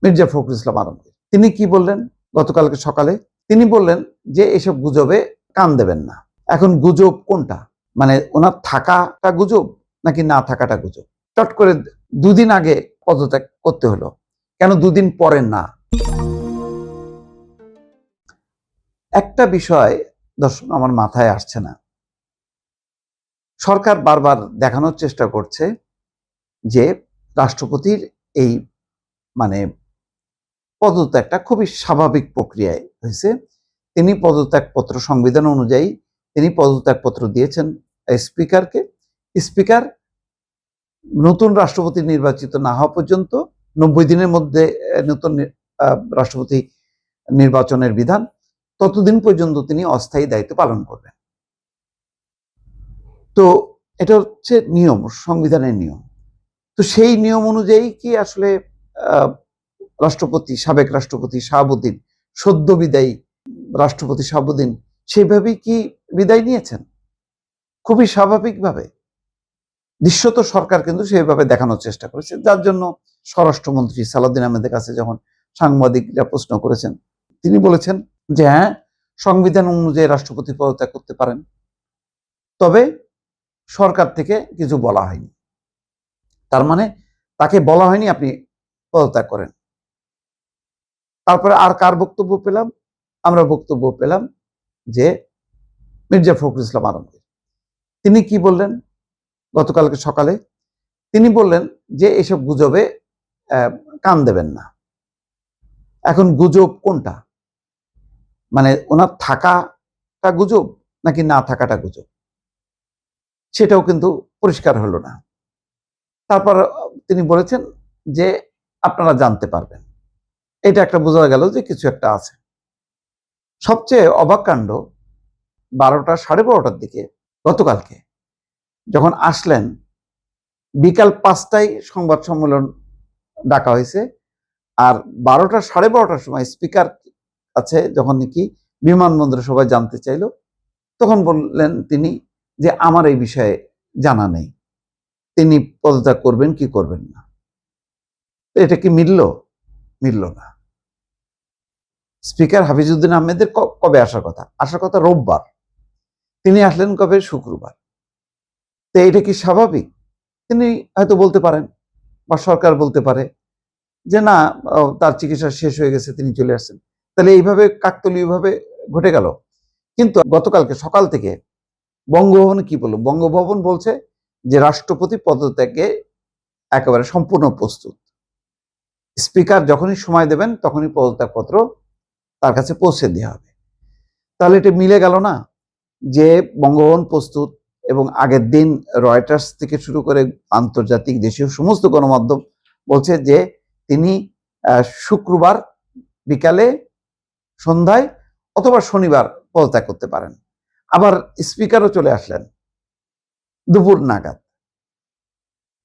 মির্জা ফখরুল ইসলাম আলমগীর। তিনি কি বললেন গতকালকে সকালে? তিনি বললেন যে এসব গুজবে কান দেবেন না। এখন গুজব কোনটা? মানে ওনার থাকাটা গুজব নাকি না থাকাটা গুজব? চট করে দুদিন আগে পদত্যাগ করতে হলো, কেন দুদিন পরে না? একটা বিষয় দর্শক আমার মাথায় আসছে না। সরকার বারবার দেখানোর চেষ্টা করছে যে রাষ্ট্রপতির এই মানে পদত্যাগটা খুবই স্বাভাবিক প্রক্রিয়ায় হয়েছে। তিনি পদত্যাগপত্র সংবিধান অনুযায়ী তিনি পদত্যাগপত্র দিয়েছেন স্পিকারকে। স্পিকার নতুন রাষ্ট্রপতি নির্বাচিত না হওয়া পর্যন্ত 90 দিনের মধ্যে নতুন রাষ্ট্রপতি নির্বাচনের বিধান, ততদিন পর্যন্ত তিনি অস্থায়ী দায়িত্ব পালন করবেন। তো এটা হচ্ছে নিয়ম, সংবিধানের নিয়ম। তো সেই নিয়ম অনুযায়ী কি আসলে রাষ্ট্রপতি, সাবেক রাষ্ট্রপতি শাহাবুদ্দিন, সদ্য বিদায়ী রাষ্ট্রপতি শাহাবুদ্দিন সেইভাবেই কি বিদায় নিয়েছেন? খুবই স্বাভাবিকভাবে। দৃশ্যত সরকার কিন্তু সেইভাবে দেখানোর চেষ্টা করেছে, যার জন্য স্বরাষ্ট্রমন্ত্রী সালাউদ্দিন আহমেদের কাছে যখন সাংবাদিকরা প্রশ্ন করেছেন, তিনি বলেছেন যে হ্যাঁ, সংবিধান অনুযায়ী রাষ্ট্রপতি পদত্যাগ করতে পারেন, তবে সরকার থেকে কিছু বলা হয়নি। তার মানে তাকে বলা হয়নি আপনি পদত্যাগ করেন। তারপরে আর কার বক্তব্য পেলাম? আমরা বক্তব্য পেলাম যে মির্জা ফখরুল ইসলাম আলমগীর। তিনি কি বললেন গতকালকে সকালে? তিনি বললেন যে এসব গুজবে কান দেবেন না। এখন গুজব কোনটা? মানে ওনার থাকাটা গুজব নাকি না থাকাটা গুজব? সেটাও কিন্তু পরিষ্কার হলো না। তারপর তিনি বলেছেন যে আপনারা জানতে পারবেন। এটা একটা বোঝা গেল যে কিছু একটা আছে। সবচেয়ে অবাক কাণ্ড, 12টা 12:30টার দিকে গতকালকে যখন আসলেন, বিকাল 5টায় সংবাদ সম্মেলন ডাকা হয়েছে, আর 12টা 12:30টার সময় স্পিকার আছে যখন নাকি বিমানবন্দরে সবাই জানতে চাইল, তখন বললেন তিনি যে আমার এই বিষয়ে জানা নেই, তিনি পদত্যাগ করবেন কি করবেন না। এটা কি মিলল? মিলল না। স্পিকার হাফিজউদ্দিন আহমেদের কবে আসার কথা? আসার কথা রোববার, তিনি আসলেন কবে? শুক্রবার। তো এটা কি স্বাভাবিক? তিনি হয়তো বলতে পারেন বা সরকার বলতে পারে যে না, তার চিকিৎসা শেষ হয়ে গেছে, তিনি চলে আসছেন। তাহলে এইভাবে কাকতালীয়ভাবে ঘটে গেল। কিন্তু গতকালকে সকাল থেকে বঙ্গভবন কি বলল? বঙ্গভবন বলছে যে রাষ্ট্রপতি পদত্যাগে একেবারে সম্পূর্ণ প্রস্তুত। স্পিকার যখনই সময় দেবেন তখনই পদত্যাগপত্র তার কাছে পৌঁছে দেওয়া হবে। তাহলে এটা মিলে গেল না যে বঙ্গভবন প্রস্তুত, এবং আগের দিন রয়টার্স থেকে শুরু করে আন্তর্জাতিক দেশীয় সমস্ত গণমাধ্যম বলছে যে তিনি শুক্রবার বিকালে, সন্ধ্যায় অথবা শনিবার পদত্যাগ করতে পারেন। আবার স্পিকারও চলে আসলেন দুপুর নাগাদ।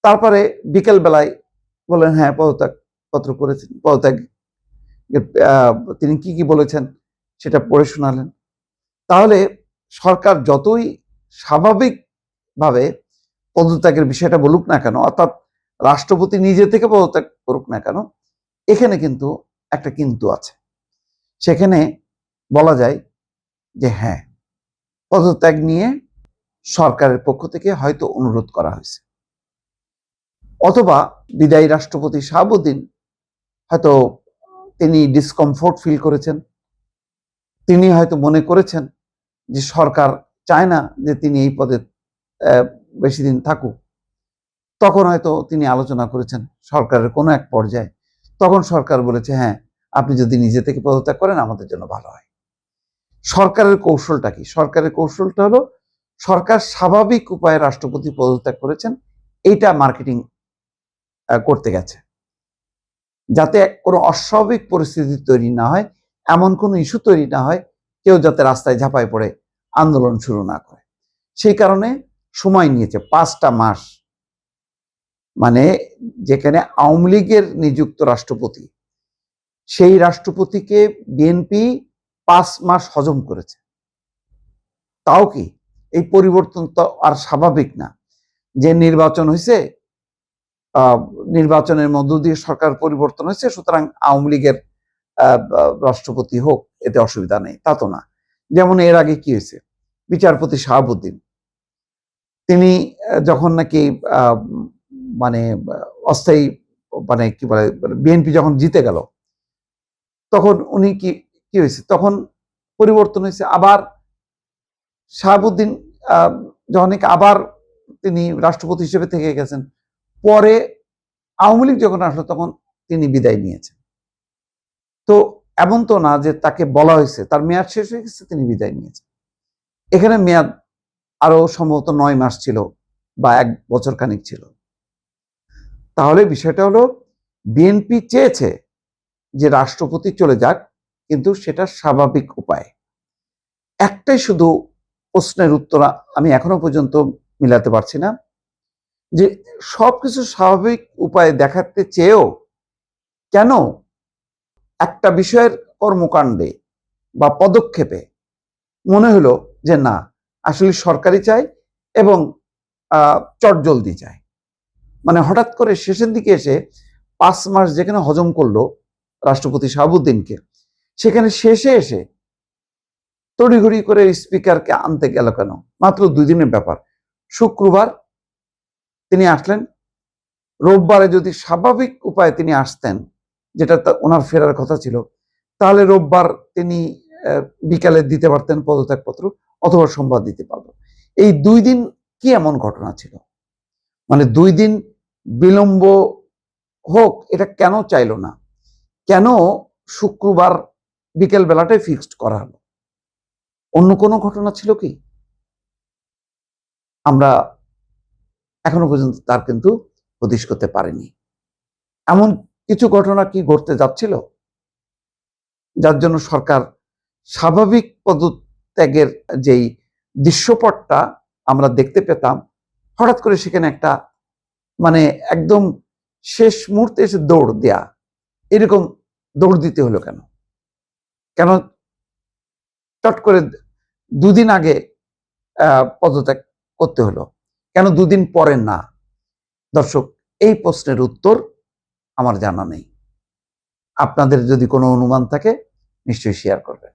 তারপরে বিকেল বেলায় বললেন হ্যাঁ পদত্যাগ পত্র করেছেন, পদত্যাগ তিনি কি কি বলেছেন সেটা পড়ে শোনালেন। তাহলে সরকার যতই স্বাভাবিকভাবে পদত্যাগের বিষয়টা বলুক না কেন, অর্থাৎ রাষ্ট্রপতি নিজে থেকে পদত্যাগ করুক না কেন, এখানে কিন্তু একটা কিন্তু আছে। সেখানে বলা যায় যে হ্যাঁ, পদত্যাগ নিয়ে সরকারের পক্ষ থেকে হয়তো অনুরোধ করা হয়েছে, অথবা বিদায়ী রাষ্ট্রপতি শাহাবুদ্দিন হয়তো তিনি ডিসকমফোর্ট ফিল করেছেন, তিনি হয়তো মনে করেছেন যে সরকার চায় না যে তিনি এই পদে বেশি দিন থাকুক। তখন হয়তো তিনি আলোচনা করেছেন সরকারের কোনো এক পর্যায়ে, তখন সরকার বলেছে হ্যাঁ, আপনি যদি নিজে থেকে পদত্যাগ করেন আমাদের জন্য ভালো হয়। সরকারের কৌশলটা কি? সরকারের কৌশলটা হলো সরকার স্বাভাবিক উপায়ে রাষ্ট্রপতি পদত্যাগ করেছেন, এইটা মার্কেটিং করতে গেছে, যাতে কোনো অস্বাভাবিক পরিস্থিতি তৈরি না হয়, এমন কোনো ইস্যু তৈরি না হয়, কেউ যাতে রাস্তায় ঝাঁপায় পড়ে আন্দোলন শুরু না করে। সেই কারণে সময় নিয়েছে 5টা মাস। মানে যেখানে আওয়ামী লীগের নিযুক্ত রাষ্ট্রপতি, সেই রাষ্ট্রপতিকে বিএনপি 5 মাস হজম করেছে। তাও কি এই পরিবর্তন তো আর স্বাভাবিক না যে নির্বাচন হয়েছে, আহ, নির্বাচনের মধ্য দিয়ে সরকার পরিবর্তন হয়েছে, সুতরাং আওয়ামী লীগের রাষ্ট্রপতি হোক, এতে অসুবিধা নেই, তা তো না। যেমন এর আগে কি হয়েছে, বিচারপতি শাহাবুদ্দিন, তিনি যখন নাকি মানে অস্থায়ী, মানে কি বলে, বিএনপি যখন জিতে গেল, তখন উনি কি কি হয়েছে, তখন পরিবর্তন হয়েছে, আবার শাহাবুদ্দিন যখন নাকি আবার তিনি রাষ্ট্রপতি হিসেবে থেকে গেছেন, পরে আওয়ামী লীগ যখন আসলো তখন তিনি বিদায় নিয়েছেন। তো এমন তো না যে তাকে বলা হয়েছে, তার মেয়াদ শেষ হয়ে গেছে, তিনি বিদায় নিয়েছেন। এখানে মেয়াদ আরো সম্ভবত 9 মাস ছিল বা 1 বছর খানিক ছিল। তাহলে বিষয়টা হলো, বিএনপি চেয়েছে যে রাষ্ট্রপতি চলে যাক, কিন্তু সেটা স্বাভাবিক উপায়। একটাই শুধু প্রশ্নের উত্তর আমি এখনো পর্যন্ত মিলাতে পারছি না, যে সবকিছু স্বাভাবিক উপায়ে দেখাতে চেয়েও কেন একটা বিষয়ের কর্মকাণ্ডে বা পদক্ষেপে মনে হলো যে না, আসলে সরকারি চাই এবং চটজলদি চাই। মানে হঠাৎ করে শেষের দিকে এসে 5 মাস যেখানে হজম করলো রাষ্ট্রপতি শাহাবুদ্দিনকে, সেখানে শেষে এসে তড়িঘড়ি করে স্পিকারকে আনতে গেল কেন? মাত্র 2 দিনের ব্যাপার। শুক্রবার তিনি আসলেন, রোববারে যদি স্বাভাবিক উপায়ে তিনি আসতেন, যেটা ওনার ফেরার কথা ছিল, তাহলে রোববার তিনি বিকালে দিতে পারতেন পদত্যাগপত্র, অথবা সোমবার দিতে পারবেন। এই 2 দিন কি এমন ঘটনা ছিল? মানে 2 দিন বিলম্ব হোক, এটা কেন চাইলো না? কেন শুক্রবার বিকেল বেলাটাই ফিক্সড করা হলো? অন্য কোনো ঘটনা ছিল কি? আমরা এখনো পর্যন্ত তার কিন্তু হদিশ করতে পারিনি। এমন কিছু ঘটনা কি ঘটতে যাচ্ছিল, যার জন্য সরকার স্বাভাবিক পদত্যাগের যেই দৃশ্যপটটা আমরা দেখতে পেতাম, হঠাৎ করে সেখানে একটা, মানে একদম শেষ মুহূর্তে এসে দৌড় দেয়া, এরকম দৌড় দিতে হলো কেন? কেন চট করে 2 দিন আগে পদত্যাগ করতে হলো? কেন 2 দিন পরে না? দর্শক, এই প্রশ্নের উত্তর আমার জানা নেই। আপনাদের যদি কোনো অনুমান থাকে, নিশ্চয়ই শেয়ার করবেন।